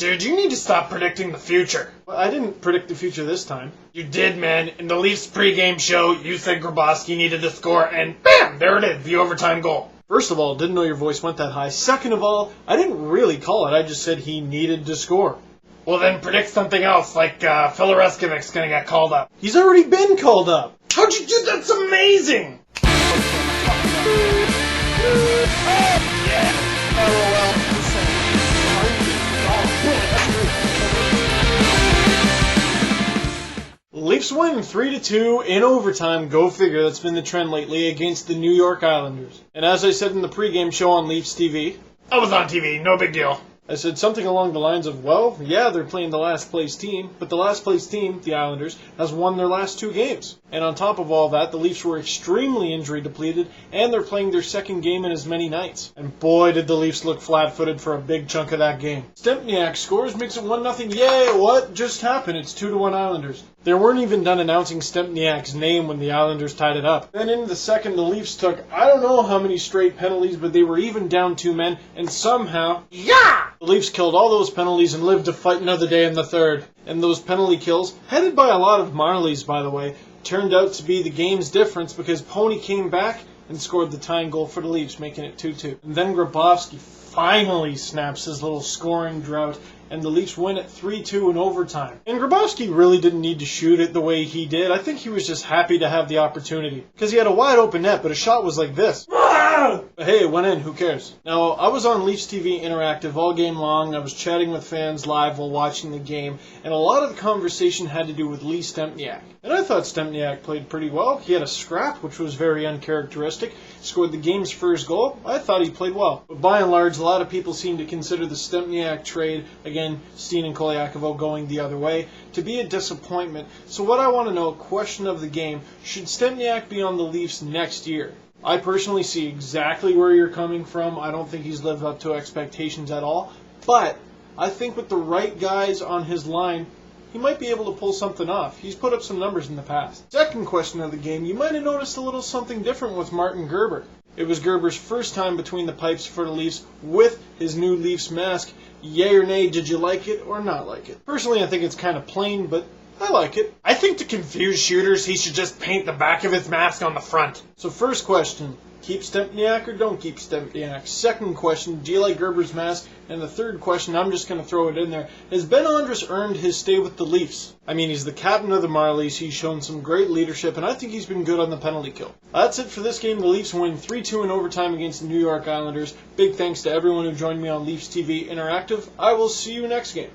Dude, you need to stop predicting the future. Well, I didn't predict the future this time. You did, man. In the Leafs pregame show, you said Grabovski needed to score, and bam! There it is, the overtime goal. First of all, didn't know your voice went that high. Second of all, I didn't really call it. I just said he needed to score. Well, then predict something else, like Filareskivic's gonna get called up. He's already been called up. How'd you do that? That's amazing! Leafs win 3-2 in overtime. Go figure. That's been the trend lately against the New York Islanders. And as I said in the pregame show on Leafs TV, I was on TV, no big deal. I said something along the lines of, well, yeah, they're playing the last place team, but the last place team, the Islanders, has won their last 2 games. And on top of all that, the Leafs were extremely injury depleted, and they're playing their second game in as many nights. And boy, did the Leafs look flat-footed for a big chunk of that game. Stempniak scores, makes it 1-0. Yay, what just happened? It's 2-1 Islanders. They weren't even done announcing Stempniak's name when the Islanders tied it up. Then in the second, the Leafs took I don't know how many straight penalties, but they were even down 2 men, and somehow, the Leafs killed all those penalties and lived to fight another day in the third. And those penalty kills, headed by a lot of Marlies, by the way, turned out to be the game's difference because Pony came back and scored the tying goal for the Leafs, making it 2-2. And then Grabovski finally snaps his little scoring drought, and the Leafs win at 3-2 in overtime. And Grabovski really didn't need to shoot it the way he did. I think he was just happy to have the opportunity. Because he had a wide open net, but his shot was like this. But hey, it went in, who cares? Now, I was on Leafs TV Interactive all game long. I was chatting with fans live while watching the game, and a lot of the conversation had to do with Lee Stempniak. And I thought Stempniak played pretty well. He had a scrap, which was very uncharacteristic. Scored the game's first goal. I thought he played well. But by and large, a lot of people seem to consider the Stempniak trade, again, Steen and Kolyakovo going the other way, to be a disappointment. So what I want to know, question of the game, should Stempniak be on the Leafs next year? I personally see exactly where you're coming from. I don't think he's lived up to expectations at all. But I think with the right guys on his line, he might be able to pull something off. He's put up some numbers in the past. Second question of the game, you might have noticed a little something different with Martin Gerber. It was Gerber's first time between the pipes for the Leafs with his new Leafs mask. Yay or nay, did you like it or not like it? Personally, I think it's kind of plain, but I like it. I think to confuse shooters, he should just paint the back of his mask on the front. So first question, keep Stempniak or don't keep Stempniak? Second question, do you like Gerber's mask? And the third question, I'm just going to throw it in there, has Ben Andres earned his stay with the Leafs? I mean, he's the captain of the Marlies, he's shown some great leadership, and I think he's been good on the penalty kill. That's it for this game. The Leafs win 3-2 in overtime against the New York Islanders. Big thanks to everyone who joined me on Leafs TV Interactive. I will see you next game.